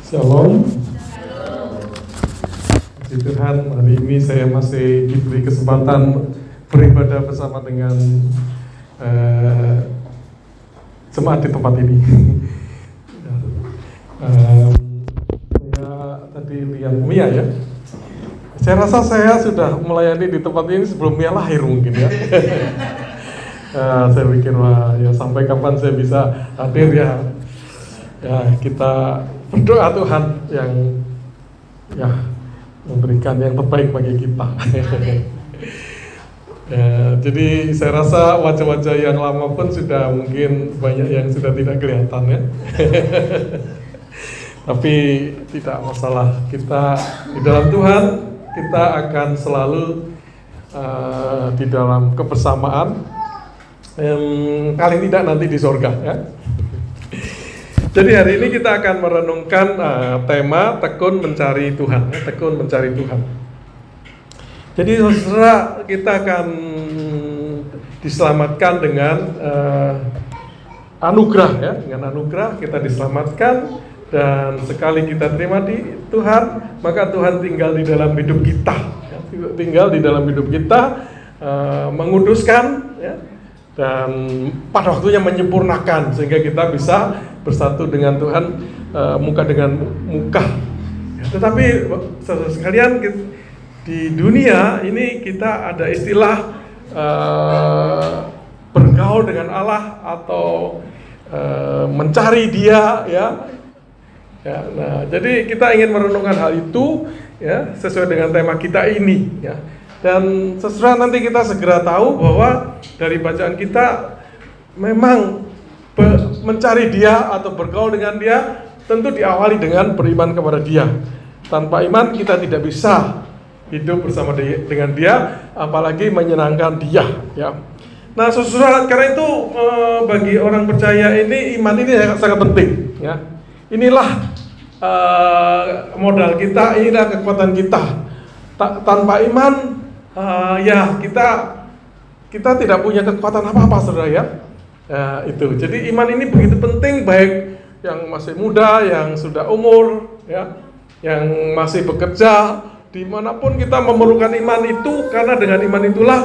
Shalom. Puji Tuhan, hari ini saya masih diberi kesempatan beribadah bersama dengan jemaat di tempat ini. Saya tadi lihat Mia ya. Saya rasa saya sudah melayani di tempat ini sebelum Mia lahir mungkin ya. Saya pikir wah ya sampai kapan saya bisa hadir ya. Ya kita berdoa Tuhan yang ya memberikan yang terbaik bagi kita. Ya, jadi saya rasa wajah-wajah yang lama pun sudah mungkin banyak yang sudah tidak kelihatan ya. Tapi tidak masalah, kita di dalam Tuhan kita akan selalu di dalam kebersamaan, paling tidak nanti di surga ya. Jadi hari ini kita akan merenungkan tema tekun mencari Tuhan, tekun mencari Tuhan. Jadi saudara, kita akan diselamatkan dengan anugerah ya, dengan anugerah kita diselamatkan, dan sekali kita terima di Tuhan, maka Tuhan tinggal di dalam hidup kita, ya, tinggal di dalam hidup kita, menguduskan, ya, dan pada waktunya menyempurnakan sehingga kita bisa bersatu dengan Tuhan muka dengan muka. Ya, tetapi saudara sekalian, di dunia ini kita ada istilah bergaul dengan Allah atau mencari Dia ya. Ya, nah, jadi kita ingin merenungkan hal itu ya sesuai dengan tema kita ini ya. Dan sesudah nanti kita segera tahu bahwa dari bacaan kita memang mencari Dia atau bergaul dengan Dia tentu diawali dengan beriman kepada Dia. Tanpa iman kita tidak bisa hidup bersama dengan Dia, apalagi menyenangkan Dia. Ya. Nah, saudara, karena itu bagi orang percaya ini iman ini sangat penting. Ya. Inilah modal kita, inilah kekuatan kita. Tanpa iman, ya kita tidak punya kekuatan apa-apa, saudara ya. Itu. Jadi iman ini begitu penting, baik yang masih muda, yang sudah umur, ya, yang masih bekerja, dimanapun kita memerlukan iman itu, karena dengan iman itulah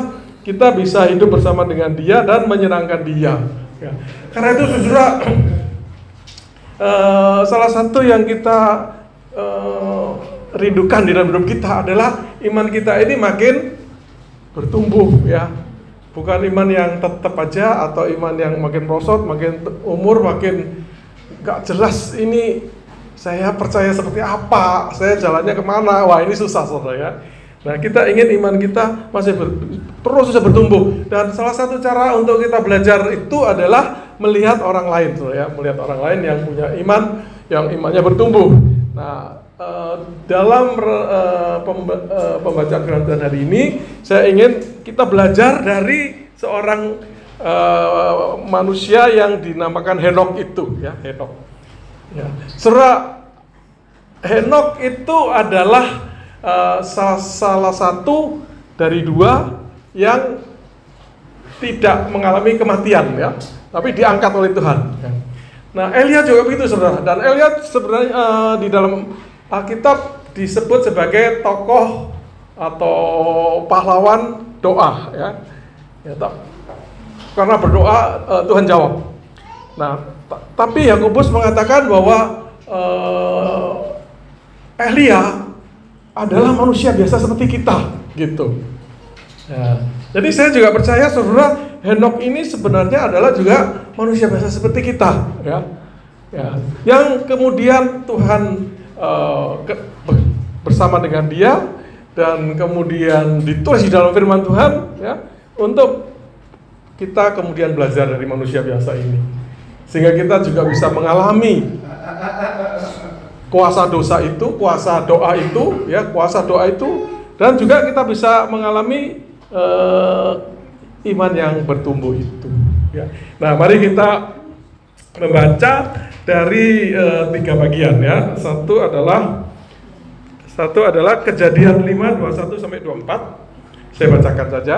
kita bisa hidup bersama dengan Dia dan menyenangkan Dia. Ya. Karena itu, saudara, salah satu yang kita rindukan di dalam hidup kita adalah iman kita ini makin bertumbuh, ya. Bukan iman yang tetap aja atau iman yang makin merosot, makin umur makin gak jelas ini saya percaya seperti apa, saya jalannya kemana, wah ini susah saudara ya. Nah kita ingin iman kita masih terus bertumbuh, dan salah satu cara untuk kita belajar itu adalah melihat orang lain saudara ya, melihat orang lain yang punya iman, yang imannya bertumbuh. Nah dalam pembacaan firman Tuhan hari ini, saya ingin kita belajar dari seorang manusia yang dinamakan Henokh itu, ya Henokh. Ya. Henokh itu adalah salah satu dari dua yang tidak mengalami kematian, ya, tapi diangkat oleh Tuhan. Ya. Nah Elia juga begitu, saudara. Dan Elia sebenarnya di dalam Alkitab disebut sebagai tokoh atau pahlawan doa, ya. Karena berdoa Tuhan jawab. Nah, tapi Yakobus mengatakan bahwa Elia adalah manusia biasa seperti kita, gitu. Ya. Jadi saya juga percaya, saudara, Henokh ini sebenarnya adalah juga manusia biasa seperti kita, ya. Ya. Yang kemudian Tuhan bersama dengan dia, dan kemudian ditulis di dalam firman Tuhan ya, untuk kita kemudian belajar dari manusia biasa ini, sehingga kita juga bisa mengalami kuasa dosa itu, kuasa doa itu, ya, kuasa doa itu, dan juga kita bisa mengalami iman yang bertumbuh itu. Ya. Nah, mari kita membaca dari 3 bagian ya. Satu adalah Kejadian 5 21 sampai 24. Saya bacakan saja.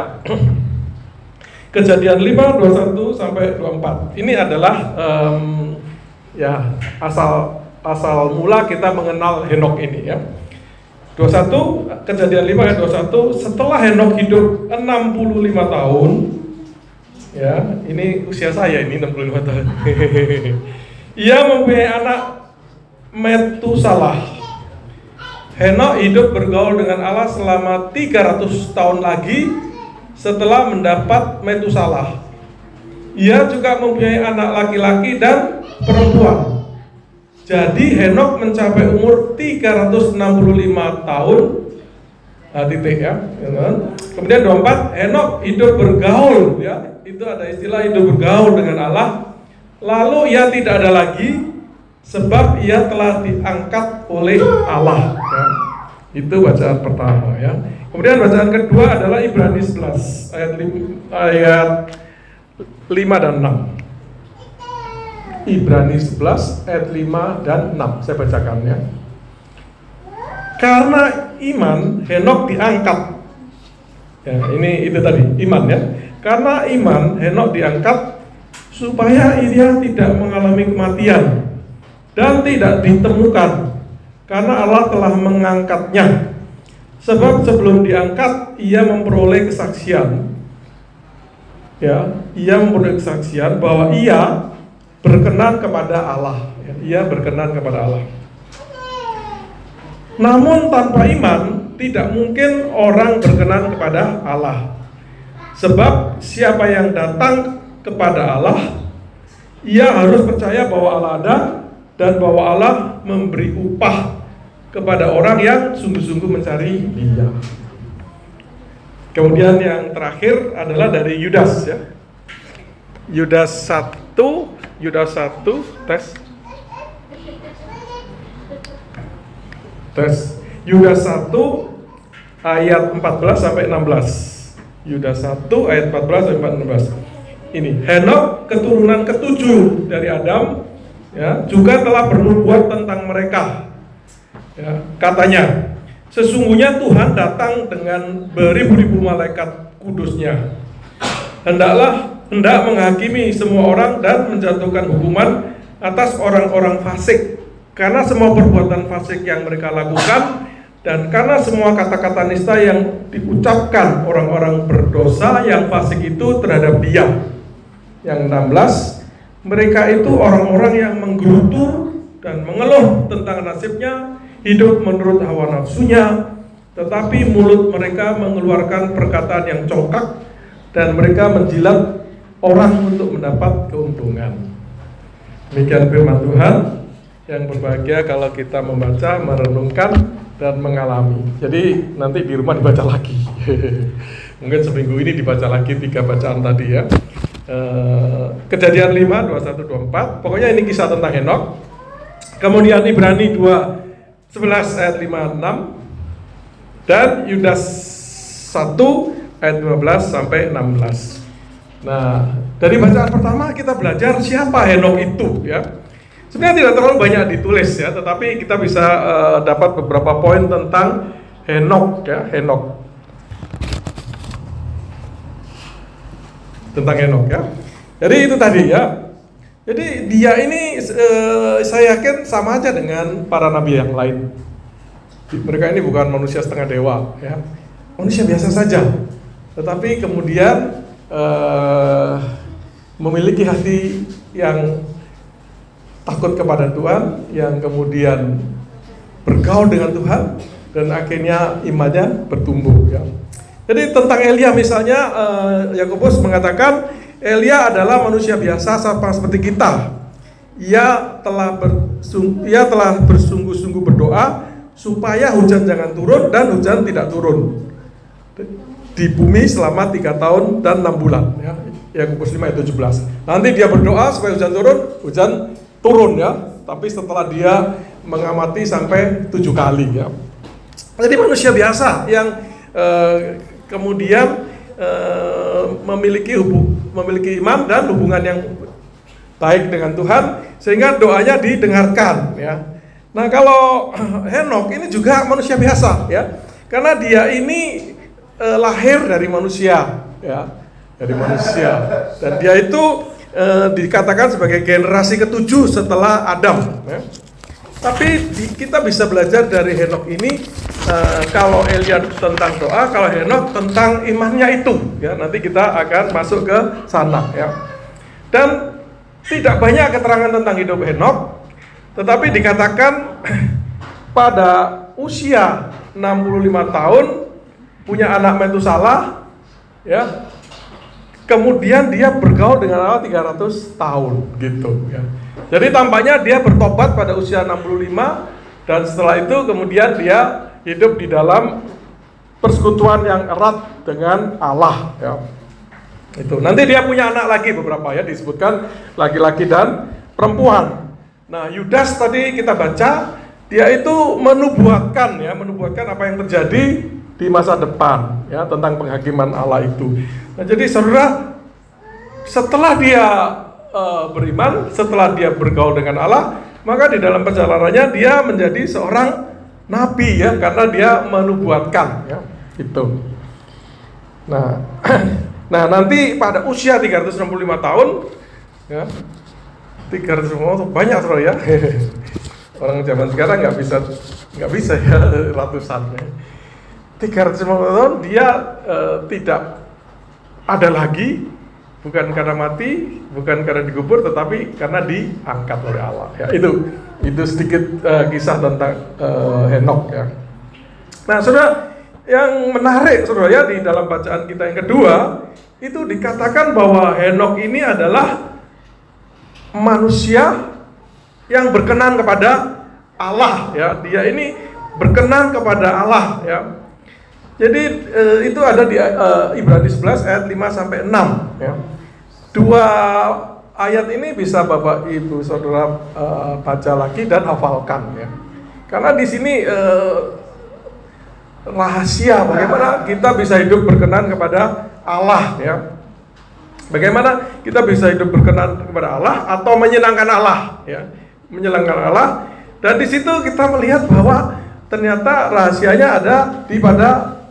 Kejadian 5 21 sampai 24. Ini adalah ya asal asal mula kita mengenal Henok ini ya. 21 Kejadian 5 ayat 21, setelah Henok hidup 65 tahun, ya, ini usia saya ini 65 tahun. Ia mempunyai anak Metusalah. Henok hidup bergaul dengan Allah selama 300 tahun lagi setelah mendapat Metusalah. Ia juga mempunyai anak laki-laki dan perempuan. Jadi Henok mencapai umur 365 tahun. Nah, titik ya. Kemudian 24, Henok hidup bergaul ya. Itu ada istilah hidup bergaul dengan Allah. Lalu ia tidak ada lagi sebab ia telah diangkat oleh Allah ya. Itu bacaan pertama ya. Kemudian bacaan kedua adalah Ibrani 11 ayat 5 dan 6. Ibrani 11 ayat 5 dan 6 saya bacakan ya. Karena iman Henok diangkat. Ya, ini itu tadi iman ya. Karena iman Henok diangkat supaya ia tidak mengalami kematian dan tidak ditemukan karena Allah telah mengangkatnya. Sebab sebelum diangkat ia memperoleh kesaksian. Ya, ia memperoleh kesaksian bahwa ia berkenan kepada Allah. Ya, ia berkenan kepada Allah. Namun tanpa iman tidak mungkin orang berkenan kepada Allah. Sebab siapa yang datang kepada Allah, ia harus percaya bahwa Allah ada dan bahwa Allah memberi upah kepada orang yang sungguh-sungguh mencari Dia. Kemudian yang terakhir adalah dari Yudas ya. Yudas 1 tes. Yudas 1 ayat 14 sampai 16. Yudas 1 ayat 14 sampai 16. Ini Henok keturunan ketujuh dari Adam ya, juga telah bernubuat tentang mereka. Ya, katanya, sesungguhnya Tuhan datang dengan beribu-ribu malaikat kudusnya. Hendak menghakimi semua orang dan menjatuhkan hukuman atas orang-orang fasik karena semua perbuatan fasik yang mereka lakukan dan karena semua kata-kata nista yang diucapkan orang-orang berdosa yang fasik itu terhadap Dia. Yang 16, mereka itu orang-orang yang menggerutu dan mengeluh tentang nasibnya, hidup menurut hawa nafsunya, tetapi mulut mereka mengeluarkan perkataan yang congkak dan mereka menjilat orang untuk mendapat keuntungan. Demikian firman Tuhan yang berbahagia kalau kita membaca, merenungkan, dan mengalami. Jadi nanti di rumah dibaca lagi. Mungkin seminggu ini dibaca lagi 3 bacaan tadi ya. Kejadian 5, 21, 24. Pokoknya ini kisah tentang Henok. Kemudian Ibrani 2, 11 ayat 5, 6. Dan Yudas 1 ayat 15 sampai 16. Nah, dari bacaan pertama kita belajar siapa Henok itu ya. Sebenarnya tidak terlalu banyak ditulis ya, tetapi kita bisa dapat beberapa poin tentang Henok ya, Henok. Tentang Henok ya. Jadi itu tadi ya. Jadi dia ini saya yakin sama aja dengan para nabi yang lain. Mereka ini bukan manusia setengah dewa ya. Manusia biasa saja. Tetapi kemudian memiliki hati yang takut kepada Tuhan, yang kemudian bergaul dengan Tuhan dan akhirnya imannya bertumbuh ya. Jadi tentang Elia misalnya, Yakobus mengatakan Elia adalah manusia biasa sama seperti kita. Ia telah bersungguh-sungguh berdoa supaya hujan jangan turun dan hujan tidak turun di bumi selama 3 tahun dan 6 bulan ya. Yakobus 5 ayat 17. Nanti dia berdoa supaya hujan turun ya. Tapi setelah dia mengamati sampai 7 kali ya. Jadi manusia biasa yang kemudian memiliki iman dan hubungan yang baik dengan Tuhan sehingga doanya didengarkan ya. Nah, kalau Henok ini juga manusia biasa ya. Karena dia ini lahir dari manusia ya, dari manusia. Dan dia itu dikatakan sebagai generasi ke-7 setelah Adam ya. Tapi kita bisa belajar dari Henokh ini, kalau Elia tentang doa, kalau Henokh tentang imannya itu, ya nanti kita akan masuk ke sana, ya. Dan tidak banyak keterangan tentang hidup Henokh, tetapi dikatakan pada usia 65 tahun punya anak Metusalah, ya. Kemudian dia bergaul dengan Allah 300 tahun gitu, ya. Jadi tampaknya dia bertobat pada usia 65, dan setelah itu kemudian dia hidup di dalam persekutuan yang erat dengan Allah, ya. Itu. Nanti dia punya anak lagi beberapa, ya, disebutkan laki-laki dan perempuan. Nah, Yudas tadi kita baca, dia itu menubuatkan, ya, menubuatkan apa yang terjadi di masa depan, ya, tentang penghakiman Allah itu. Nah, jadi saudara, setelah dia beriman, setelah dia bergaul dengan Allah, maka di dalam perjalanannya dia menjadi seorang nabi, ya, karena dia menubuatkan, ya, itu. Nah, nah nanti pada usia 365 tahun, ya, 365 tahun banyak, saudara, ya. Orang zaman sekarang nggak bisa ya, ratusan, ya. 350 tahun dia tidak ada lagi, bukan karena mati, bukan karena dikubur, tetapi karena diangkat oleh Allah, ya. Itu sedikit kisah tentang Henokh, ya. Nah, saudara, yang menarik, saudara, ya, di dalam bacaan kita yang kedua itu dikatakan bahwa Henokh ini adalah manusia yang berkenan kepada Allah, ya. Dia ini berkenan kepada Allah, ya. Jadi itu ada di Ibrani 11 ayat 5 sampai 6, ya. Dua ayat ini bisa Bapak Ibu Saudara baca lagi dan hafalkan, ya. Karena di sini rahasia bagaimana kita bisa hidup berkenan kepada Allah, ya. Bagaimana kita bisa hidup berkenan kepada Allah atau menyenangkan Allah, ya. Menyenangkan Allah. Dan di situ kita melihat bahwa ternyata rahasianya ada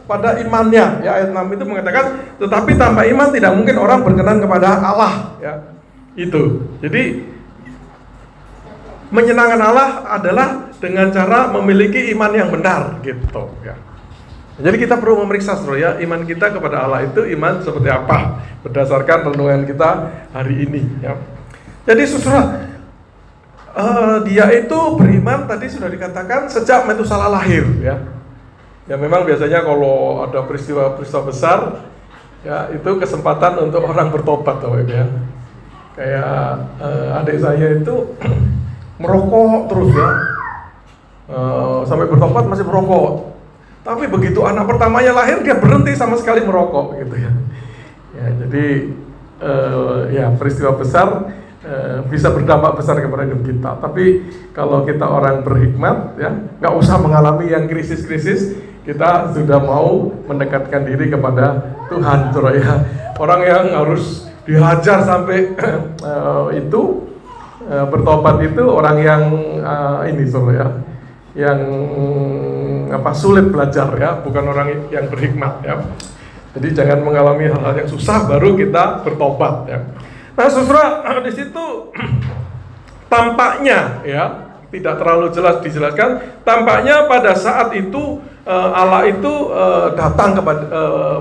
pada imannya, ya. Ayat 6 itu mengatakan, tetapi tanpa iman tidak mungkin orang berkenan kepada Allah, ya. Itu. Jadi menyenangkan Allah adalah dengan cara memiliki iman yang benar, gitu, ya. Jadi kita perlu memeriksa, saudara, ya, iman kita kepada Allah itu iman seperti apa berdasarkan renungan kita hari ini, ya. Jadi saudara, dia itu beriman tadi sudah dikatakan sejak Metusalah lahir, ya. Ya memang biasanya kalau ada peristiwa-peristiwa besar, ya itu kesempatan untuk orang bertobat, Bapak Ibu, ya. Kayak adik saya itu merokok terus, ya, sampai bertobat masih merokok. Tapi begitu anak pertamanya lahir dia berhenti sama sekali merokok, gitu, ya. Ya jadi ya peristiwa besar bisa berdampak besar kepada hidup kita. Tapi kalau kita orang berhikmat, ya nggak usah mengalami yang krisis-krisis. Kita sudah mau mendekatkan diri kepada Tuhan, saudara, ya. Orang yang harus dihajar sampai itu bertobat itu orang yang ini, saudara, ya, yang sulit belajar, ya, bukan orang yang berhikmat, ya. Jadi jangan mengalami hal-hal yang susah baru kita bertobat, ya. Nah, saudara, di situ tampaknya, ya, tidak terlalu jelas dijelaskan. Tampaknya pada saat itu Allah itu datang kepada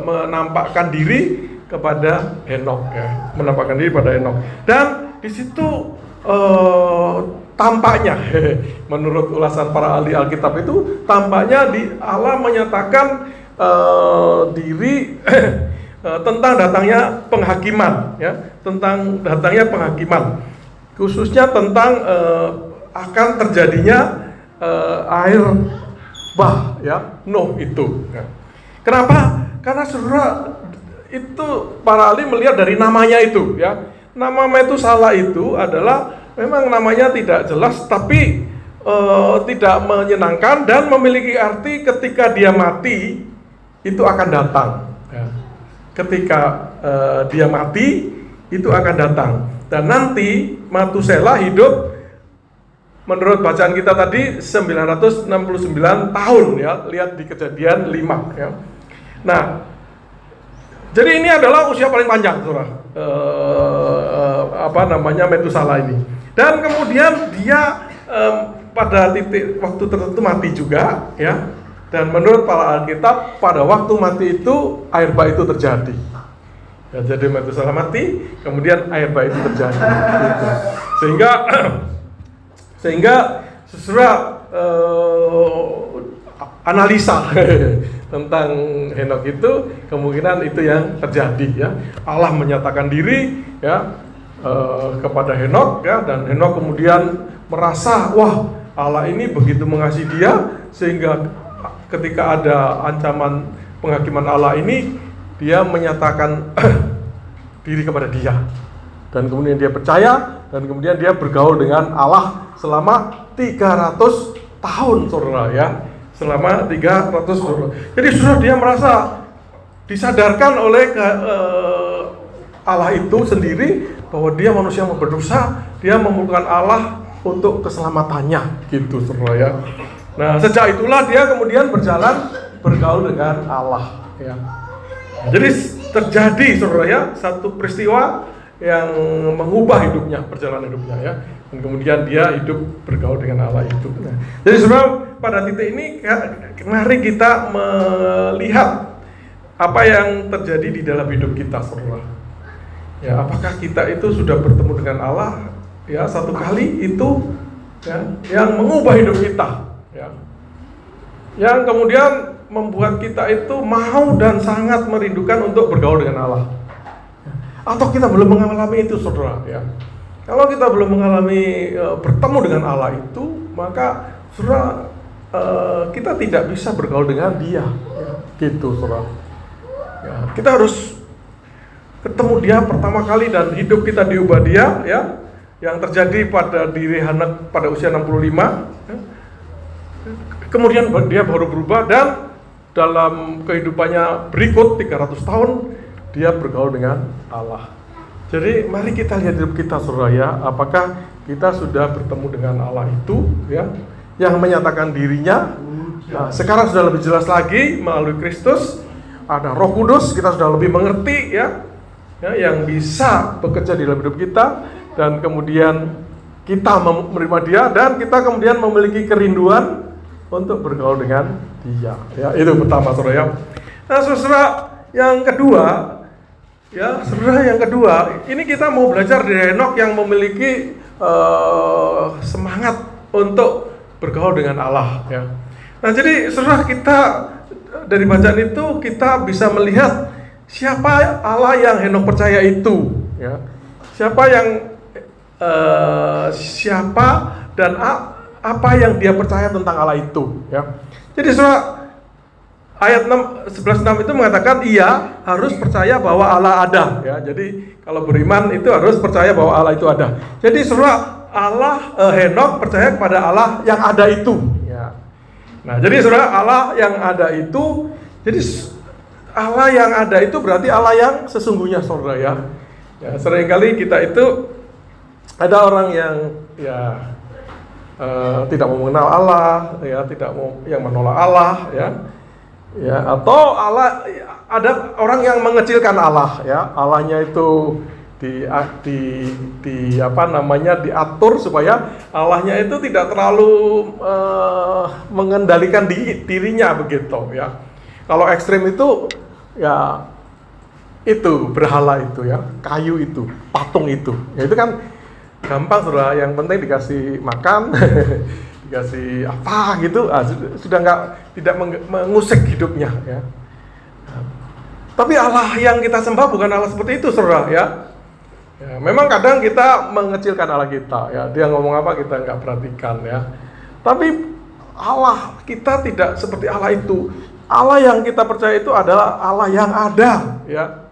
menampakkan diri kepada Henokh, ya, menampakkan diri pada Henokh. Dan di situ tampaknya, menurut ulasan para ahli Alkitab itu, tampaknya Allah menyatakan diri tentang datangnya penghakiman, ya, tentang datangnya penghakiman, khususnya tentang akan terjadinya air bah, ya, Nuh itu. Ya. Kenapa? Karena saudara, itu para ahli melihat dari namanya itu, ya. Nama Metusalah itu adalah memang namanya tidak jelas, tapi tidak menyenangkan dan memiliki arti ketika dia mati itu akan datang, ya. Ketika dia mati itu akan datang, dan nanti Matusalah hidup menurut bacaan kita tadi 969 tahun, ya. Lihat di Kejadian 5, ya. Nah, jadi ini adalah usia paling panjang, saudara, Metusalah ini. Dan kemudian dia pada titik waktu tertentu mati juga, ya. Dan menurut para Alkitab, pada waktu mati itu air bah itu terjadi. Ya, jadi Metuselah mati, kemudian air bah itu terjadi. Gitu. Sehingga sesudah analisa tentang Henokh itu, kemungkinan itu yang terjadi, ya. Allah menyatakan diri, ya, kepada Henokh, ya, dan Henokh kemudian merasa, wah, Allah ini begitu mengasihi dia, sehingga ketika ada ancaman penghakiman Allah ini, dia menyatakan diri kepada dia, dan kemudian dia percaya, dan kemudian dia bergaul dengan Allah selama 300 tahun, saudara, ya, selama 300 tahun. Jadi saudara, dia merasa disadarkan oleh Allah itu sendiri bahwa dia manusia yang berdosa, dia memerlukan Allah untuk keselamatannya, gitu, saudara, ya. Nah, sejak itulah dia kemudian bergaul dengan Allah, ya. Jadi terjadi, saudara, ya, satu peristiwa yang mengubah hidupnya, perjalanan hidupnya, ya. Dan kemudian dia hidup bergaul dengan Allah itu. Nah, jadi saudara, pada titik ini mari kita melihat apa yang terjadi di dalam hidup kita, saudara. Ya, apakah kita itu sudah bertemu dengan Allah, ya, satu kali itu, ya, yang mengubah hidup kita, ya, yang kemudian membuat kita itu mau dan sangat merindukan untuk bergaul dengan Allah. Atau kita belum mengalami itu, saudara, ya. Kalau kita belum mengalami bertemu dengan Allah itu, maka saudara, kita tidak bisa bergaul dengan Dia, ya, gitu, saudara. Ya, kita harus ketemu Dia pertama kali dan hidup kita diubah Dia, ya. Yang terjadi pada diri Henokh pada usia 65, ya. Kemudian dia baru berubah, dan dalam kehidupannya berikut 300 tahun dia bergaul dengan Allah. Jadi mari kita lihat hidup kita, saudara, ya, apakah kita sudah bertemu dengan Allah itu, ya, yang menyatakan dirinya. Nah, sekarang sudah lebih jelas lagi melalui Kristus, ada Roh Kudus, kita sudah lebih mengerti, ya, yang bisa bekerja di dalam hidup kita, dan kemudian kita menerima Dia, dan kita kemudian memiliki kerinduan untuk bergaul dengan Dia, ya. Itu pertama, saudara, ya. Nah, saudara, yang kedua, ya, saudara, yang kedua, ini kita mau belajar dari Henokh yang memiliki semangat untuk bergaul dengan Allah, ya. Nah, jadi saudara, kita dari bacaan itu kita bisa melihat siapa Allah yang Henokh percaya itu, ya. Siapa dan apa yang dia percaya tentang Allah itu, ya. Jadi saudara, ayat 11:6 itu mengatakan ia harus percaya bahwa Allah ada, ya. Jadi kalau beriman itu harus percaya bahwa Allah itu ada. Jadi saudara, Henokh percaya kepada Allah yang ada itu, ya. Nah, jadi saudara, Allah yang ada itu, jadi Allah yang ada itu berarti Allah yang sesungguhnya, saudara, ya. Ya, seringkali kita itu ada orang yang, ya, tidak mau mengenal Allah, ya, tidak mau, yang menolak Allah, ya. Ya, atau Allah, ada orang yang mengecilkan Allah, ya. Allahnya itu diatur supaya Allahnya itu tidak terlalu mengendalikan dirinya, begitu, ya. Kalau ekstrim itu, ya, itu berhala itu, ya, kayu itu, patung itu, ya, itu kan gampang, saudara. Yang penting dikasih makan, dikasih apa gitu, sudah tidak mengusik hidupnya, ya. Tapi Allah yang kita sembah bukan Allah seperti itu, saudara, ya. Ya, memang kadang kita mengecilkan Allah kita, ya. Dia ngomong apa kita nggak perhatikan, ya. Tapi Allah kita tidak seperti Allah itu. Allah yang kita percaya itu adalah Allah yang ada, ya.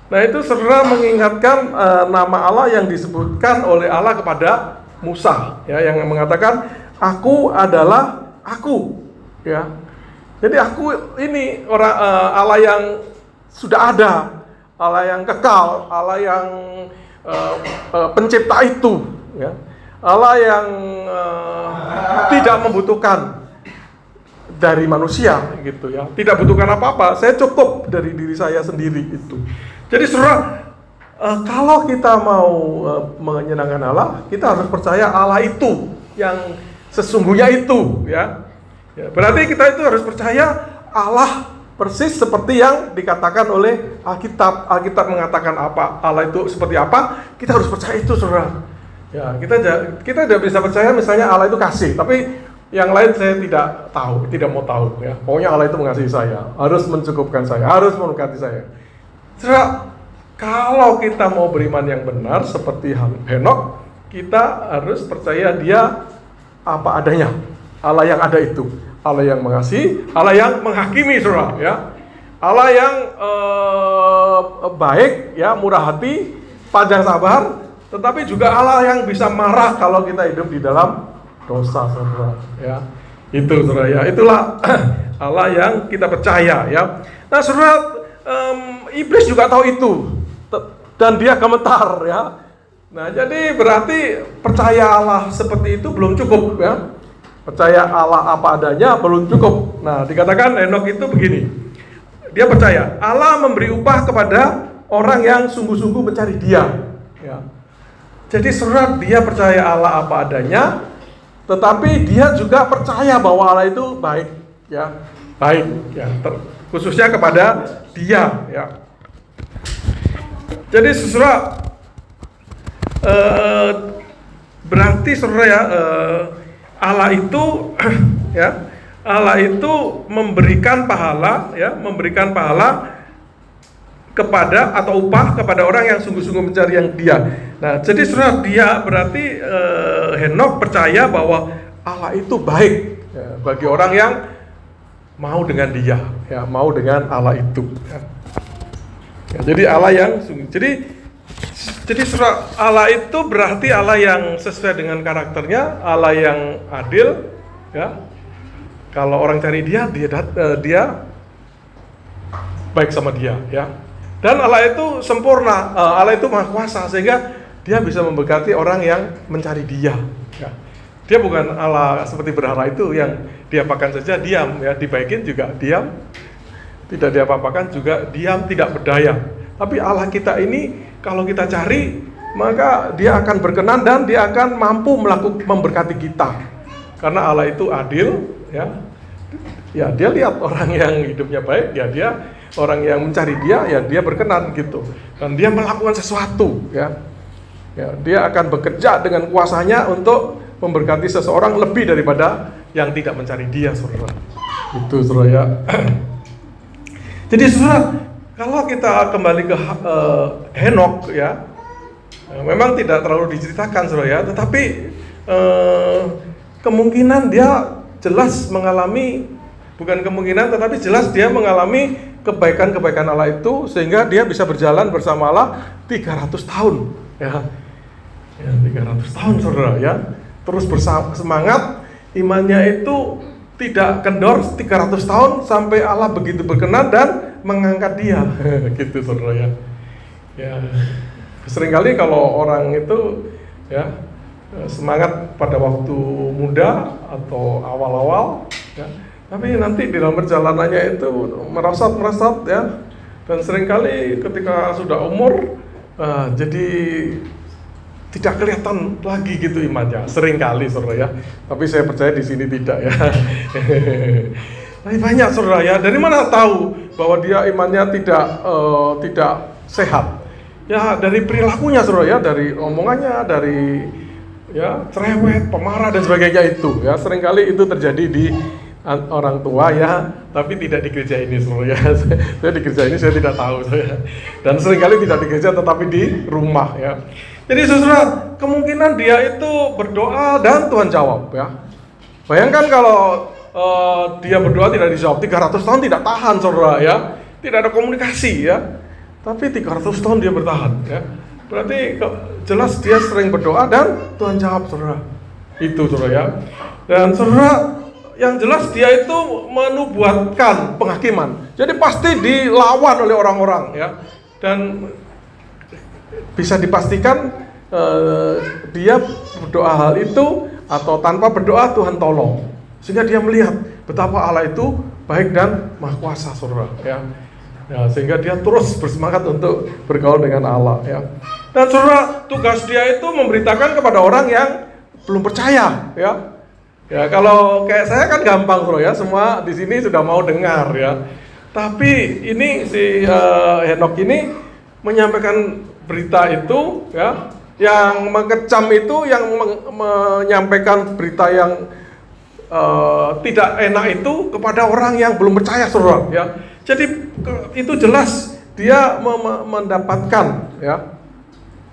Nah, itu saudara mengingatkan nama Allah yang disebutkan oleh Allah kepada Musa, ya, yang mengatakan aku adalah aku, ya. Jadi aku ini Allah yang sudah ada, Allah yang kekal, Allah yang pencipta itu, ya. Allah yang tidak membutuhkan dari manusia, gitu, ya. Tidak butuhkan apa-apa, saya cukup dari diri saya sendiri itu. Jadi saudara, kalau kita mau menyenangkan Allah, kita harus percaya Allah itu yang sesungguhnya itu, ya. Berarti kita itu harus percaya Allah persis seperti yang dikatakan oleh Alkitab. Alkitab mengatakan apa, Allah itu seperti apa, kita harus percaya itu, saudara. Ya, kita tidak bisa percaya misalnya Allah itu kasih, tapi yang lain saya tidak tahu, tidak mau tahu, ya. Pokoknya Allah itu mengasihi saya, harus mencukupkan saya, harus memberkati saya. Saudara, kalau kita mau beriman yang benar seperti Henokh, kita harus percaya dia apa adanya. Allah yang ada itu, Allah yang mengasihi, Allah yang menghakimi, saudara, ya. Allah yang baik, ya, murah hati, panjang sabar, tetapi juga Allah yang bisa marah kalau kita hidup di dalam dosa, saudara, ya. Itu, saudara, ya. Itulah Allah yang kita percaya, ya. Nah, saudara, iblis juga tahu itu, dan dia gemetar, ya. Nah, jadi berarti percaya Allah seperti itu belum cukup, ya. Percaya Allah apa adanya belum cukup. Nah, dikatakan Henokh itu begini, dia percaya Allah memberi upah kepada orang yang sungguh-sungguh mencari dia, ya. Jadi saudara, dia percaya Allah apa adanya, tetapi dia juga percaya bahwa Allah itu baik, ya, baik, ya, khususnya kepada dia, ya. Jadi saudara, berarti saudara, ya, Allah itu ya, Allah itu memberikan pahala, ya, memberikan pahala kepada atau upah kepada orang yang sungguh-sungguh mencari yang dia. Nah, jadi saudara, dia berarti Henokh percaya bahwa Allah itu baik, ya, bagi orang yang mau dengan dia, ya, mau dengan Allah itu, ya. Ya, jadi Allah yang sungguh. Jadi saudara, Allah itu berarti Allah yang sesuai dengan karakternya, Allah yang adil, ya. Kalau orang cari dia baik sama dia, ya. Dan Allah itu sempurna, Allah itu maha kuasa, sehingga dia bisa memberkati orang yang mencari dia, ya. Dia bukan Allah seperti berhala itu yang diapakan saja diam, ya, dibaikin juga diam, tidak diapa-apakan juga diam, tidak berdaya. Tapi Allah kita ini kalau kita cari, maka dia akan berkenan dan dia akan mampu memberkati kita. Karena Allah itu adil, ya. Ya, dia lihat orang yang hidupnya baik, ya, dia orang yang mencari dia, ya, dia berkenan gitu. Dan dia melakukan sesuatu, ya. Ya, dia akan bekerja dengan kuasanya untuk memberkati seseorang lebih daripada yang tidak mencari dia, saudara. Itu, saudara, ya. Jadi, saudara, kalau kita kembali ke Henokh, ya, memang tidak terlalu diceritakan, saudara, ya, tetapi kemungkinan dia jelas mengalami, bukan kemungkinan, tetapi jelas dia mengalami kebaikan-kebaikan Allah itu, sehingga dia bisa berjalan bersama Allah 300 tahun, ya. Ya, 300 tahun, saudara, ya. Terus bersemangat, imannya itu tidak kendor 300 tahun sampai Allah begitu berkenan dan mengangkat dia. Gitu, saudara, ya. Ya, seringkali kalau orang itu, ya, semangat pada waktu muda atau awal-awal, ya, tapi nanti di dalam perjalanannya itu merosot, ya, dan seringkali ketika sudah umur, jadi tidak kelihatan lagi gitu imannya, seringkali, saudara, ya. Tapi saya percaya di sini tidak, ya. Tapi banyak, saudara, ya. Dari mana tahu bahwa dia imannya tidak sehat? Ya, dari perilakunya, saudara, ya, dari omongannya, dari, ya, cerewet, pemarah dan sebagainya itu, ya. Seringkali itu terjadi di orang tua, ya, tapi tidak di gereja ini, saudara, ya. Saya di gereja ini saya tidak tahu, saya. Dan seringkali tidak di gereja tetapi di rumah, ya. Jadi, saudara, kemungkinan dia itu berdoa dan Tuhan jawab, ya. Bayangkan kalau dia berdoa tidak dijawab, 300 tahun tidak tahan, saudara, ya. Tidak ada komunikasi, ya. Tapi 300 tahun dia bertahan, ya. Berarti jelas dia sering berdoa dan Tuhan jawab, saudara. Itu, saudara, ya. Dan saudara, yang jelas dia itu menubuatkan penghakiman. Jadi pasti dilawan oleh orang-orang, ya. Dan bisa dipastikan dia berdoa hal itu atau tanpa berdoa Tuhan tolong, sehingga dia melihat betapa Allah itu baik dan maha kuasa, saudara, ya. Ya, sehingga dia terus bersemangat untuk bergaul dengan Allah, ya. Dan saudara, tugas dia itu memberitakan kepada orang yang belum percaya, ya. Ya kalau kayak saya kan gampang bro ya, semua di sini sudah mau dengar ya. Tapi ini si Henokh ini menyampaikan berita itu ya, yang mengecam itu, yang menyampaikan berita yang tidak enak itu kepada orang yang belum percaya saudara ya. Jadi itu jelas dia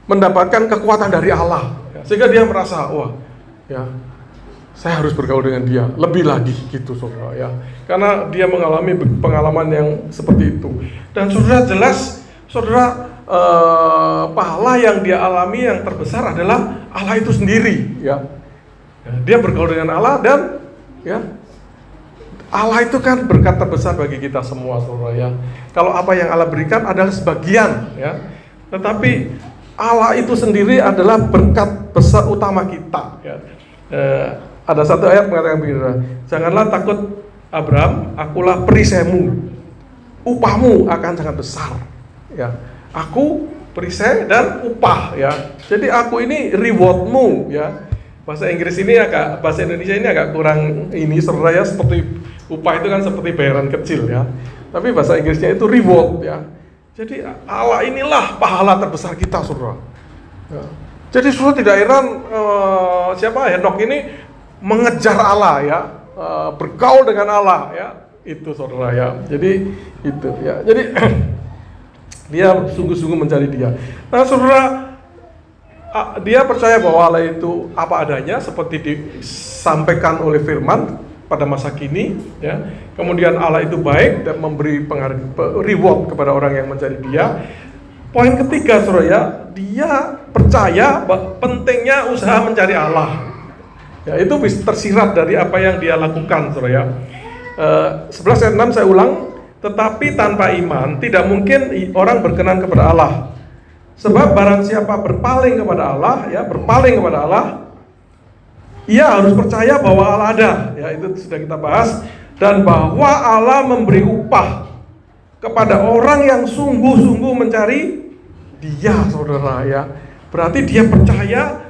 mendapatkan kekuatan dari Allah ya. Sehingga dia merasa wah ya, saya harus bergaul dengan dia lebih lagi gitu saudara ya, karena dia mengalami pengalaman yang seperti itu. Dan saudara jelas saudara, pahala yang dia alami yang terbesar adalah Allah itu sendiri ya. Dia bergaul dengan Allah dan ya, Allah itu kan berkat terbesar bagi kita semua saudara ya. Kalau apa yang Allah berikan adalah sebagian ya, tetapi Allah itu sendiri adalah berkat besar utama kita ya. Ada satu ayat mengatakan begini, janganlah takut Abraham, akulah perisaimu, upahmu akan sangat besar ya. Aku perisai dan upah ya. Jadi aku ini rewardmu ya. Bahasa Inggris ini bahasa Indonesia ini agak kurang ini saudara ya, seperti upah itu kan seperti bayaran kecil ya. Tapi bahasa Inggrisnya itu reward ya. Jadi Allah inilah pahala terbesar kita saudara ya. Jadi saudara tidak heran siapa Henokh ini mengejar Allah ya, bergaul dengan Allah ya, itu saudara ya. Jadi itu ya. Jadi dia sungguh-sungguh mencari dia. Nah saudara, dia percaya bahwa Allah itu apa adanya seperti disampaikan oleh firman pada masa kini ya. Kemudian Allah itu baik dan memberi reward kepada orang yang mencari dia. Poin ketiga saudara ya, dia percaya pentingnya usaha mencari Allah. Ya, itu bisa tersirat dari apa yang dia lakukan saudara ya. 11 ayat 6 saya ulang, tetapi tanpa iman tidak mungkin orang berkenan kepada Allah. Sebab barang siapa berpaling kepada Allah ya, ia harus percaya bahwa Allah ada ya, itu sudah kita bahas, dan bahwa Allah memberi upah kepada orang yang sungguh-sungguh mencari dia saudara ya. Berarti dia percaya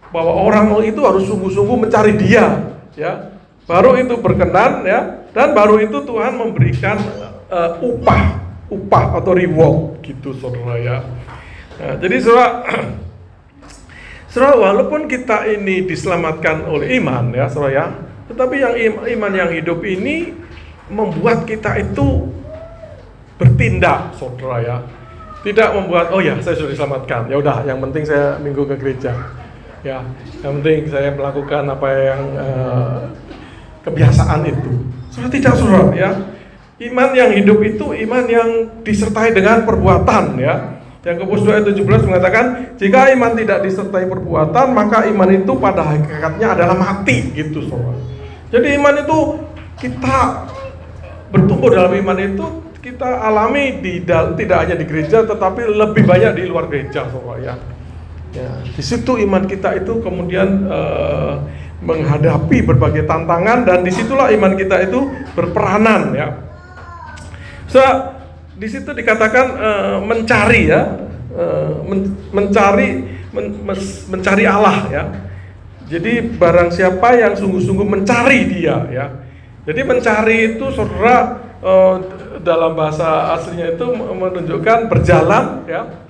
bahwa orang itu harus sungguh-sungguh mencari dia ya, baru itu berkenan ya, dan baru itu Tuhan memberikan upah atau reward gitu saudara ya. Nah, jadi saudara, walaupun kita ini diselamatkan oleh iman ya saudara ya, tetapi yang iman yang hidup ini membuat kita itu bertindak saudara ya. Tidak membuat oh ya saya sudah diselamatkan, ya udah yang penting saya minggu ke gereja. Ya, yang penting saya melakukan apa yang kebiasaan itu. Saudara tidak saudara ya. Iman yang hidup itu iman yang disertai dengan perbuatan ya. Yakobus 2 ayat 17 mengatakan, jika iman tidak disertai perbuatan, maka iman itu pada hakikatnya adalah mati gitu saudara. Jadi iman itu kita bertumbuh dalam iman itu kita alami tidak hanya di gereja tetapi lebih banyak di luar gereja saudara ya. Ya, di situ iman kita itu kemudian menghadapi berbagai tantangan, dan disitulah iman kita itu berperanan ya. Di situ dikatakan mencari ya, mencari Allah ya. Jadi barang siapa yang sungguh-sungguh mencari dia ya. Jadi mencari itu saudara dalam bahasa aslinya itu menunjukkan berjalan ya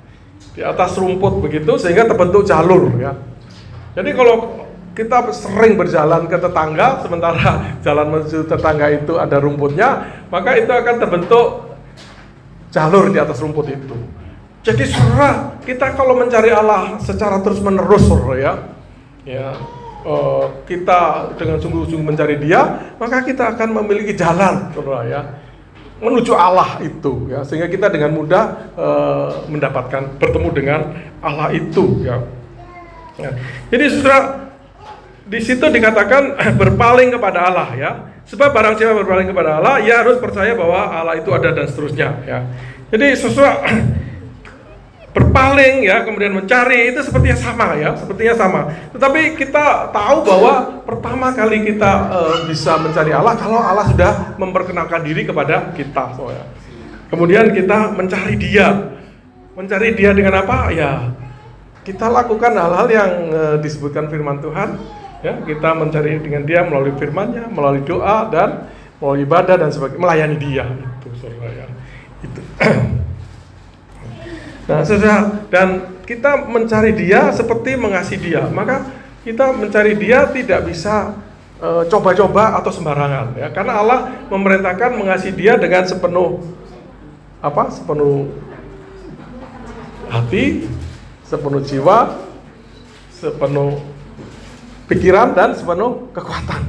di atas rumput begitu sehingga terbentuk jalur ya. Jadi kalau kita sering berjalan ke tetangga sementara jalan menuju tetangga itu ada rumputnya, maka itu akan terbentuk jalur di atas rumput itu. Jadi saudara, kita kalau mencari Allah secara terus-menerus saudara ya, kita dengan sungguh-sungguh mencari Dia, maka kita akan memiliki jalan saudara ya menuju Allah itu ya, sehingga kita dengan mudah bertemu dengan Allah itu ya. Jadi saudara, di situ dikatakan berpaling kepada Allah ya. Sebab barang siapa berpaling kepada Allah, ia harus percaya bahwa Allah itu ada dan seterusnya ya. Jadi saudara, berpaling ya, kemudian mencari itu sepertinya sama. Tetapi kita tahu bahwa pertama kali kita bisa mencari Allah kalau Allah sudah memperkenalkan diri kepada kita. Kemudian kita mencari Dia. Mencari Dia dengan apa? Ya, kita lakukan hal-hal yang disebutkan firman Tuhan. Ya, kita mencari dengan Dia melalui firman-Nya, melalui doa dan melalui ibadah dan sebagainya, melayani Dia itu saudara ya. Itu. Nah, saudara, dan kita mencari Dia seperti mengasihi Dia. Maka kita mencari Dia tidak bisa coba-coba atau sembarangan ya, karena Allah memerintahkan mengasihi Dia dengan sepenuh hati, sepenuh jiwa, sepenuh pikiran dan sepenuh kekuatan.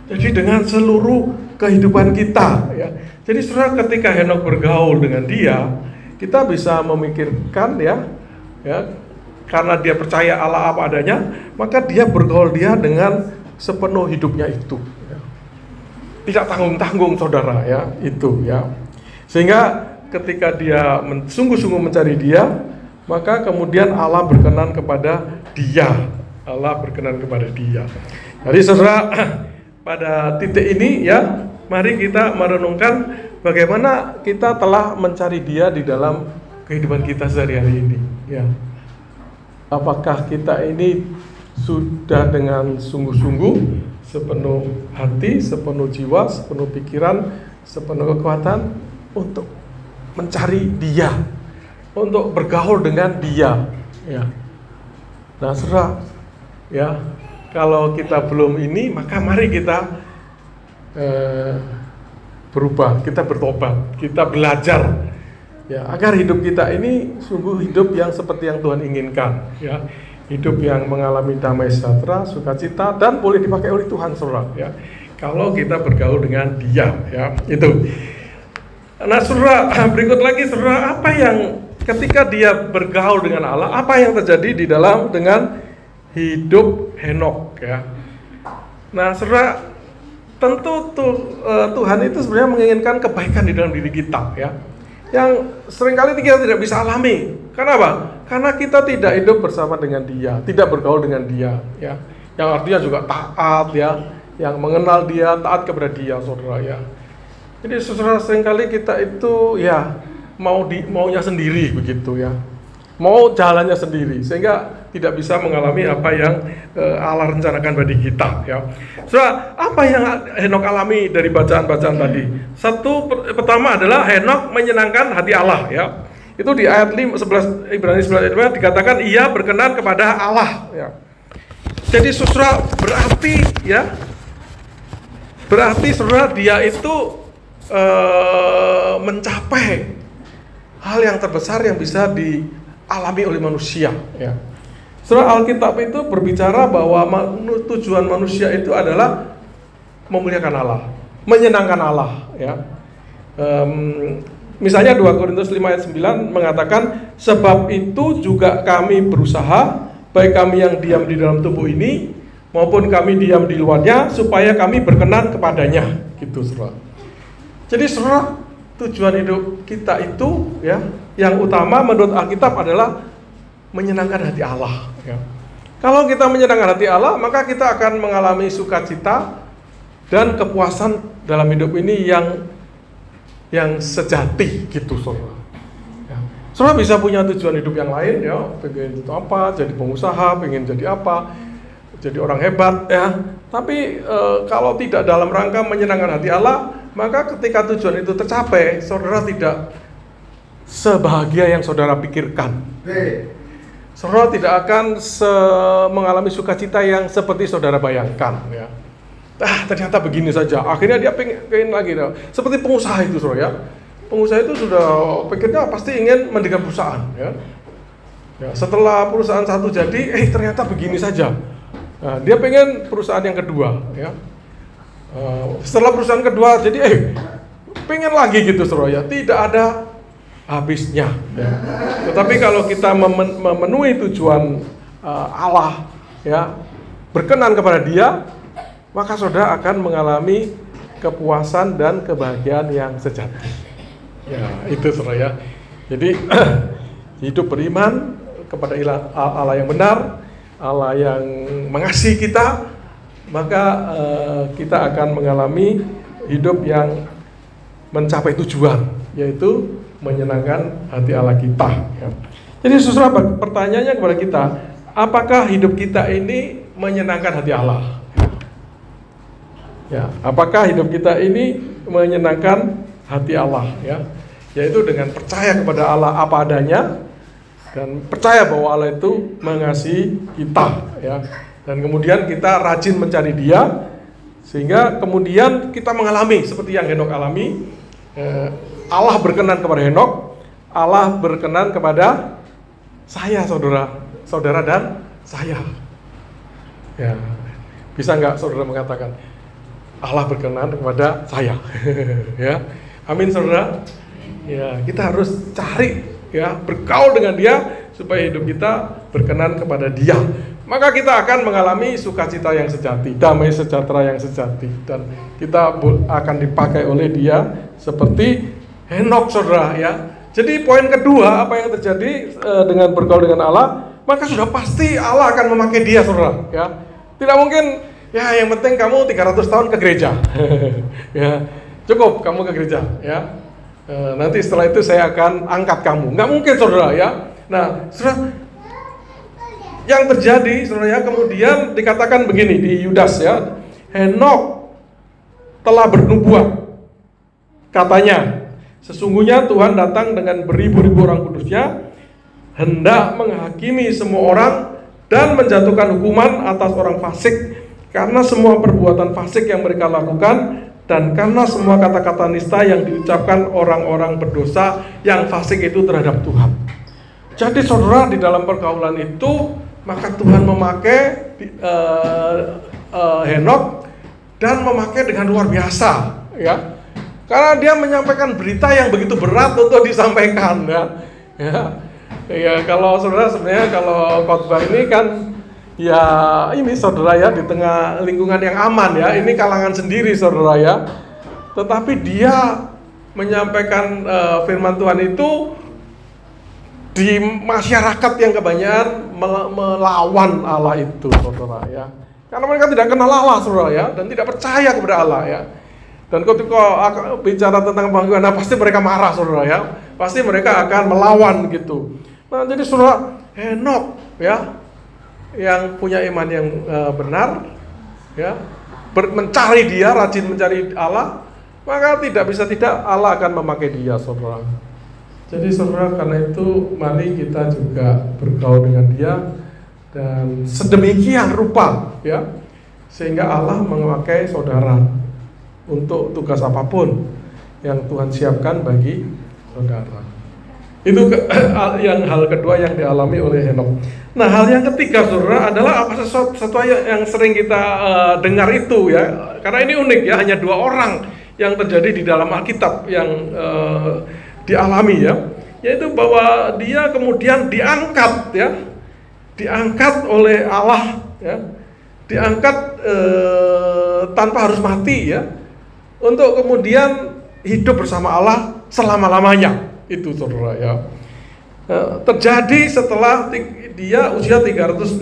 Jadi dengan seluruh kehidupan kita ya. Jadi saudara, ketika Henokh bergaul dengan Dia, kita bisa memikirkan ya, karena dia percaya Allah apa adanya, maka dia bergaul Dia dengan sepenuh hidupnya itu ya. Tidak tanggung-tanggung saudara ya, itu ya. Sehingga ketika dia sungguh-sungguh mencari Dia, maka kemudian Allah berkenan kepada dia. Allah berkenan kepada dia. Jadi saudara, pada titik ini ya, mari kita merenungkan bagaimana kita telah mencari Dia di dalam kehidupan kita sehari-hari ini ya. Apakah kita ini sudah dengan sungguh-sungguh, sepenuh hati, sepenuh jiwa, sepenuh pikiran, sepenuh kekuatan untuk mencari Dia, untuk bergaul dengan Dia ya. Nah saudara ya, kalau kita belum ini, maka mari kita berubah, kita bertobat, kita belajar ya, agar hidup kita ini sungguh hidup yang seperti yang Tuhan inginkan ya. Hidup yang mengalami damai sejahtera, sukacita, dan boleh dipakai oleh Tuhan saudara ya, kalau kita bergaul dengan Dia ya, itu. Nah saudara, berikut lagi saudara, apa yang ketika dia bergaul dengan Allah, apa yang terjadi di dalam dengan hidup Henokh ya. Nah saudara, tentu Tuhan itu sebenarnya menginginkan kebaikan di dalam diri kita ya, yang seringkali kita tidak bisa alami. Karena apa? Karena kita tidak hidup bersama dengan Dia, tidak bergaul dengan Dia ya, yang artinya juga taat ya, yang mengenal Dia, taat kepada Dia saudara ya. Jadi saudara, seringkali kita itu ya maunya sendiri begitu ya, mau jalannya sendiri, sehingga tidak bisa mengalami apa yang Allah rencanakan bagi kita ya. Saudara, apa yang Henokh alami dari bacaan-bacaan tadi? Satu, pertama adalah Henokh menyenangkan hati Allah ya. Itu di ayat 11 Ibrani 11 ayat 5 dikatakan ia berkenan kepada Allah ya. Jadi saudara, berarti saudara, dia itu mencapai hal yang terbesar yang bisa dialami oleh manusia ya. Saudara, Alkitab itu berbicara bahwa tujuan manusia itu adalah memuliakan Allah, menyenangkan Allah ya. Misalnya 2 Korintus 5 ayat 9 mengatakan, sebab itu juga kami berusaha, baik kami yang diam di dalam tubuh ini maupun kami diam di luarnya, supaya kami berkenan kepadanya gitu saudara. Jadi saudara, tujuan hidup kita itu ya, yang utama menurut Alkitab adalah menyenangkan hati Allah ya. Kalau kita menyenangkan hati Allah, maka kita akan mengalami sukacita dan kepuasan dalam hidup ini yang sejati gitu saudara ya. Saudara bisa punya tujuan hidup yang lain ya, pengen apa, jadi pengusaha, pengen jadi apa, jadi orang hebat ya. Tapi kalau tidak dalam rangka menyenangkan hati Allah, maka ketika tujuan itu tercapai, saudara tidak sebahagia yang saudara pikirkan. Saudara tidak akan mengalami sukacita yang seperti saudara bayangkan ya. Ternyata begini saja. Akhirnya dia pengen lagi ya. Seperti pengusaha itu saudara ya. Pengusaha itu sudah pikirnya pasti ingin mendirikan perusahaan ya. Ya, setelah perusahaan satu jadi, ternyata begini saja. Nah, dia pengen perusahaan yang kedua ya. Setelah perusahaan kedua jadi pengen lagi gitu saudara ya. Tidak ada habisnya ya. Tetapi kalau kita memenuhi tujuan Allah ya, berkenan kepada Dia, maka saudara akan mengalami kepuasan dan kebahagiaan yang sejati ya, itu saudara ya. Jadi hidup beriman kepada Allah yang benar, Allah yang mengasihi kita, maka kita akan mengalami hidup yang mencapai tujuan, yaitu menyenangkan hati Allah kita ya. Jadi saudara, pertanyaannya kepada kita, apakah hidup kita ini menyenangkan hati Allah? Ya, apakah hidup kita ini menyenangkan hati Allah? Ya, yaitu dengan percaya kepada Allah apa adanya dan percaya bahwa Allah itu mengasihi kita. Ya, dan kemudian kita rajin mencari Dia sehingga kemudian kita mengalami seperti yang Henokh alami. Allah berkenan kepada Henokh, Allah berkenan kepada saya, saudara dan saya. Ya, bisa nggak saudara mengatakan Allah berkenan kepada saya? Ya, amin saudara. Ya, kita harus cari, ya, bergaul dengan Dia supaya hidup kita berkenan kepada Dia. Maka kita akan mengalami sukacita yang sejati, damai sejahtera yang sejati, dan kita akan dipakai oleh Dia seperti Henokh, saudara. Ya, jadi poin kedua, apa yang terjadi dengan bergaul dengan Allah, maka sudah pasti Allah akan memakai dia, saudara. Ya, tidak mungkin, ya yang penting kamu 300 tahun ke gereja. Ya, cukup kamu ke gereja. Ya, nanti setelah itu saya akan angkat kamu. Nggak mungkin, saudara. Ya, nah, saudara, yang terjadi, saudara, ya, kemudian dikatakan begini di Yudas, ya, Henokh telah bernubuat, katanya, sesungguhnya Tuhan datang dengan beribu-ribu orang kudusnya, hendak menghakimi semua orang dan menjatuhkan hukuman atas orang fasik karena semua perbuatan fasik yang mereka lakukan dan karena semua kata-kata nista yang diucapkan orang-orang berdosa yang fasik itu terhadap Tuhan. Jadi saudara, di dalam pergaulan itu maka Tuhan memakai Henokh dan memakai dengan luar biasa, ya. Karena dia menyampaikan berita yang begitu berat untuk disampaikan, ya. Ya, kalau saudara, sebenarnya kalau khotbah ini kan, ya ini saudara, ya, di tengah lingkungan yang aman, ya, ini kalangan sendiri, saudara, ya. Tetapi dia menyampaikan firman Tuhan itu di masyarakat yang kebanyakan melawan Allah itu, saudara, ya. Karena mereka tidak kenal Allah, saudara, ya, dan tidak percaya kepada Allah, ya. Dan ketika bicara tentang panggilan, pasti mereka marah, saudara, ya. Pasti mereka akan melawan gitu. Nah, jadi saudara, Henokh, ya, yang punya iman yang benar, ya, mencari Dia, rajin mencari Allah, maka tidak bisa tidak Allah akan memakai dia, saudara. Jadi saudara, karena itu mari kita juga bergaul dengan Dia dan sedemikian rupa, ya, sehingga Allah memakai saudara untuk tugas apapun yang Tuhan siapkan bagi saudara. Itu hal kedua yang dialami oleh Henokh. Nah, hal yang ketiga, saudara, adalah apa sesuatu yang sering kita dengar itu, ya. Karena ini unik, ya, hanya 2 orang yang terjadi di dalam Alkitab yang dialami, ya, yaitu bahwa dia kemudian diangkat, ya, diangkat oleh Allah, ya, diangkat tanpa harus mati, ya, untuk kemudian hidup bersama Allah selama-lamanya. Itu, saudara, ya, terjadi setelah dia usia 365.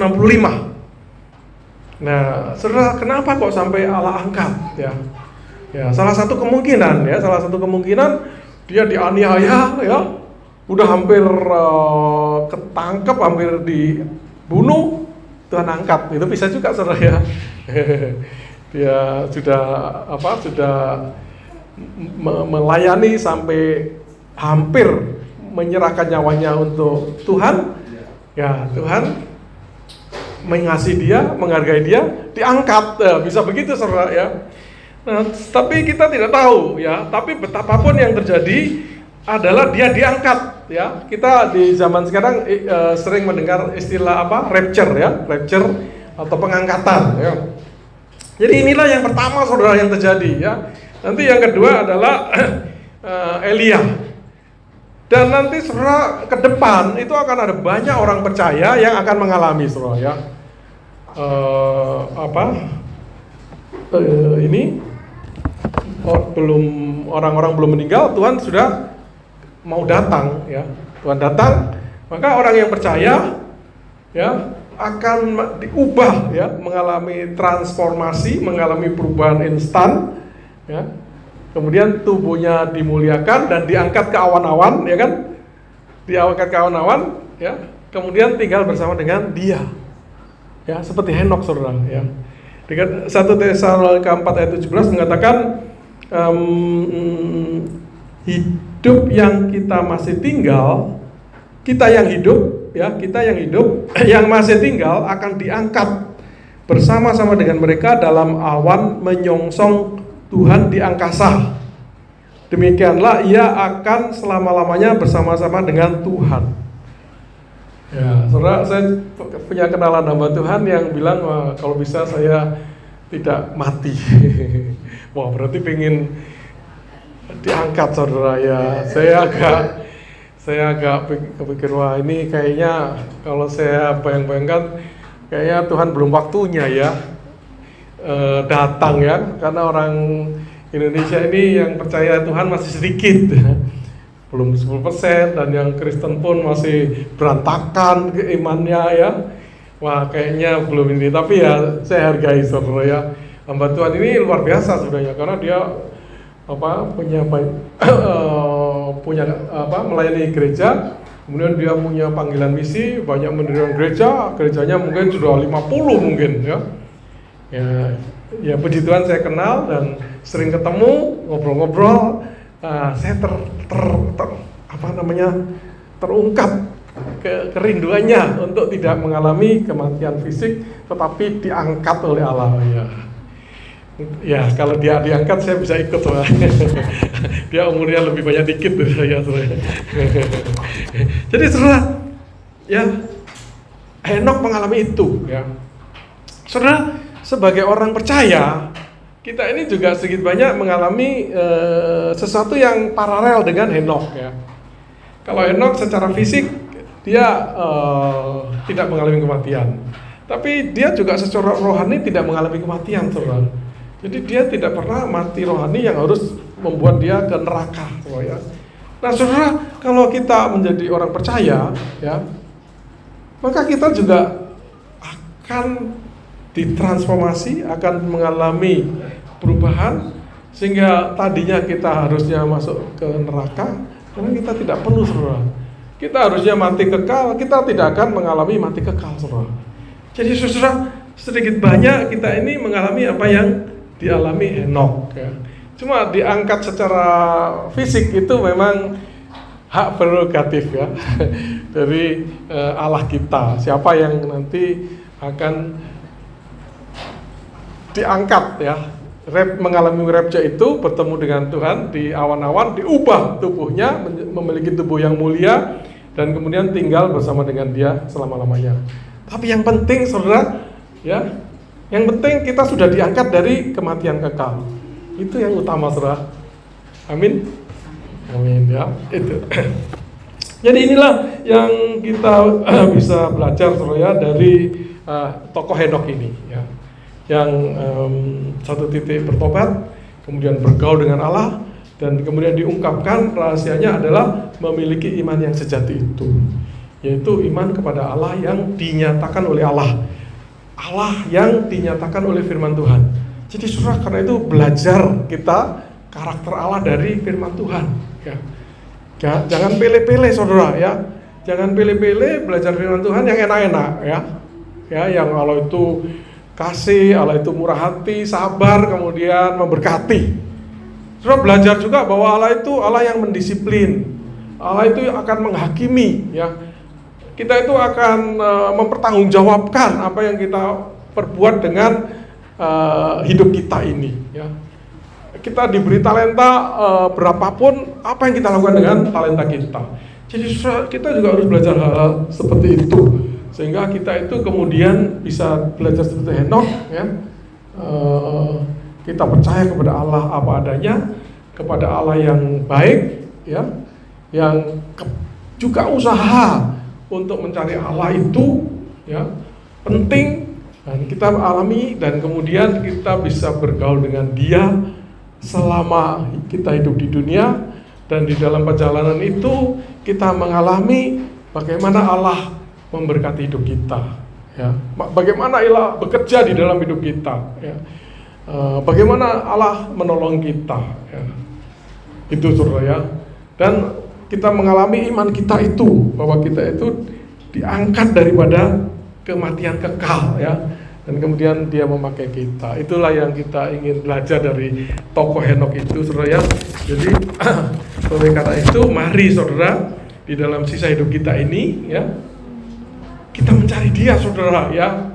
Nah, saudara, kenapa kok sampai Allah angkat, ya? Ya, salah satu kemungkinan dia dianiaya, ya, udah hampir ketangkep, hampir dibunuh, Tuhan angkat. Itu bisa juga, saudara, ya. Dia sudah melayani sampai hampir menyerahkan nyawanya untuk Tuhan, ya, Tuhan mengasihi dia, menghargai dia, diangkat, ya, bisa begitu, saudara, ya. Nah, tapi kita tidak tahu, ya, tapi betapapun yang terjadi adalah dia diangkat, ya. Kita di zaman sekarang sering mendengar istilah rapture, ya, rapture atau pengangkatan, ya. Jadi inilah yang pertama, saudara, yang terjadi, ya. Nanti yang kedua adalah Elia. Dan nanti, saudara, ke depan itu akan ada banyak orang percaya yang akan mengalami, saudara, ya, ini orang-orang belum meninggal, Tuhan sudah mau datang, ya. Tuhan datang, maka orang yang percaya, ya, akan diubah, ya, mengalami transformasi, mengalami perubahan instan, ya. Kemudian tubuhnya dimuliakan dan diangkat ke awan-awan, ya kan? Diangkat ke awan-awan, ya. Kemudian tinggal bersama dengan Dia. ya, seperti Henokh, saudara, ya. 1 Tesalonika 4 ayat 17 mengatakan hidup yang kita masih tinggal, kita yang hidup, yang masih tinggal akan diangkat bersama-sama dengan mereka dalam awan menyongsong Tuhan di angkasa. Demikianlah ia akan selama-lamanya bersama-sama dengan Tuhan. Ya, saudara, saya punya kenalan hamba Tuhan yang bilang, wah, kalau bisa saya tidak mati. Wah, berarti pengen diangkat, saudara, ya. Saya agak kepikir, wah, ini kayaknya kalau saya bayang-bayangkan, kayaknya Tuhan belum waktunya ya datang ya, karena orang Indonesia ini yang percaya Tuhan masih sedikit. Belum 10%, dan yang Kristen pun masih berantakan keimannya ya. Wah, kayaknya belum ini, tapi ya saya hargai, saudara, ya. Hamba Tuhan ini luar biasa sebenarnya, karena dia melayani gereja, kemudian dia punya panggilan misi, banyak mendirikan gerejanya mungkin sudah 50 mungkin ya. Ya puji Tuhan, saya kenal dan sering ketemu, ngobrol-ngobrol. Saya terungkap kerinduannya untuk tidak mengalami kematian fisik, tetapi diangkat oleh Allah. Ya, kalau dia diangkat saya bisa ikut, dia umurnya lebih banyak dikit dari saya. Jadi saudara, ya, Henokh mengalami itu. Ya, saudara, sebagai orang percaya, kita ini juga sedikit banyak mengalami sesuatu yang paralel dengan Henokh, ya. Kalau Henokh secara fisik dia tidak mengalami kematian, tapi dia juga secara rohani tidak mengalami kematian, saudara. Jadi dia tidak pernah mati rohani yang harus membuat dia ke neraka, saudara. Nah, saudara, kalau kita menjadi orang percaya, ya, maka kita juga akan ditransformasi, akan mengalami perubahan, sehingga tadinya kita harusnya masuk ke neraka, karena kita tidak perlu, saudara. Kita harusnya mati kekal, kita tidak akan mengalami mati kekal, saudara. Jadi saudara, sedikit banyak kita ini mengalami apa yang dialami Henokh, ya. Cuma diangkat secara fisik itu memang hak prerogatif, ya, dari Allah kita. Siapa yang nanti akan diangkat, ya, mengalami rapture itu, bertemu dengan Tuhan di awan-awan, diubah tubuhnya, memiliki tubuh yang mulia, dan kemudian tinggal bersama dengan Dia selama-lamanya. Tapi yang penting, saudara, ya, yang penting kita sudah diangkat dari kematian kekal. Itu yang utama, saudara. Amin. Amin, ya. Itu. Jadi inilah yang kita bisa belajar, saudara, dari tokoh Henokh ini, ya. Yang satu titik bertobat, kemudian bergaul dengan Allah, dan kemudian diungkapkan rahasianya adalah memiliki iman yang sejati itu, yaitu iman kepada Allah yang dinyatakan oleh Allah, Allah yang dinyatakan oleh firman Tuhan. Jadi saudara, karena itu belajar kita karakter Allah dari firman Tuhan, ya. Jangan pilih-pilih, saudara, ya. Jangan pilih-pilih belajar firman Tuhan yang enak-enak, ya. Ya, yang Allah itu kasih, Allah itu murah hati, sabar, kemudian memberkati. Saudara, belajar juga bahwa Allah itu Allah yang mendisiplin, Allah itu akan menghakimi, ya. Kita itu akan mempertanggungjawabkan apa yang kita perbuat dengan hidup kita ini, ya. Kita diberi talenta berapapun, apa yang kita lakukan dengan talenta kita. Jadi kita juga harus belajar hal-hal seperti itu, sehingga kita itu kemudian bisa belajar seperti Henokh, ya. Kita percaya kepada Allah apa adanya, kepada Allah yang baik, ya, yang juga usaha untuk mencari Allah itu, ya, penting, dan kita alami, dan kemudian kita bisa bergaul dengan Dia selama kita hidup di dunia. Dan di dalam perjalanan itu kita mengalami bagaimana Allah memberkati hidup kita, ya. Bagaimana Allah bekerja di dalam hidup kita, ya. Bagaimana Allah menolong kita, ya. Itu, saudara, ya. Dan kita mengalami iman kita itu, bahwa kita itu diangkat daripada kematian kekal ya. Dan kemudian dia memakai kita. Itulah yang kita ingin belajar dari tokoh Henokh itu, saudara ya. Jadi oleh karena itu, mari saudara di dalam sisa hidup kita ini ya, kita mencari dia saudara ya.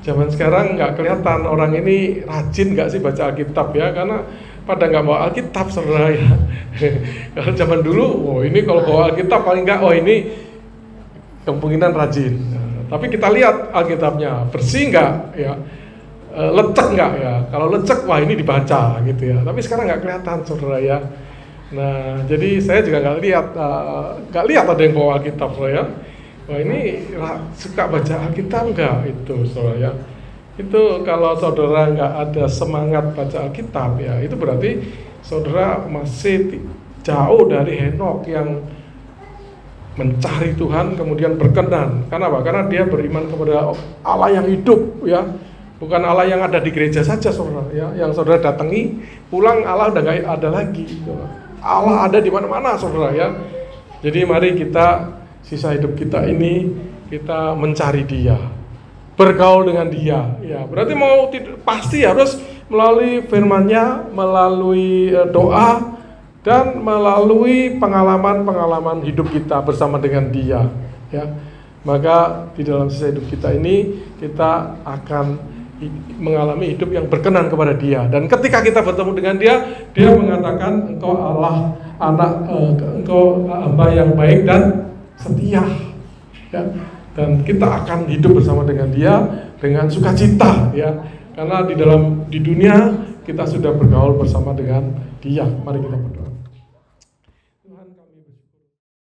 Zaman sekarang nggak kelihatan orang ini rajin nggak sih baca Alkitab ya, karena pada nggak bawa Alkitab saudara ya. Kalau zaman dulu, ini kalau bawa Alkitab paling nggak, ini kemungkinan rajin. Tapi kita lihat Alkitabnya bersih nggak ya, lecek nggak ya. Kalau lecek, wah ini dibaca gitu ya. Tapi sekarang nggak kelihatan saudara ya. Nah jadi saya juga nggak lihat ada yang bawa Alkitab saudara ya. Wah ini suka baca Alkitab nggak itu saudara ya. Itu kalau saudara nggak ada semangat baca Alkitab ya, itu berarti saudara masih jauh dari Henokh yang mencari Tuhan kemudian berkenan. Karena apa? Karena dia beriman kepada Allah yang hidup ya, bukan Allah yang ada di gereja saja saudara ya. Yang saudara datangi pulang Allah udah nggak ada lagi. Allah ada di mana-mana saudara ya. Jadi mari kita sisa hidup kita ini kita mencari Dia, bergaul dengan Dia. Ya berarti pasti harus melalui firman-Nya, melalui doa, dan melalui pengalaman-pengalaman hidup kita bersama dengan Dia ya. Maka di dalam sisa hidup kita ini kita akan mengalami hidup yang berkenan kepada Dia. Dan ketika kita bertemu dengan Dia, Dia mengatakan engkau Allah, engkau hamba yang baik dan setia ya. Dan kita akan hidup bersama dengan Dia dengan sukacita ya. Karena di dunia kita sudah bergaul bersama dengan Dia. Mari kita berdoa.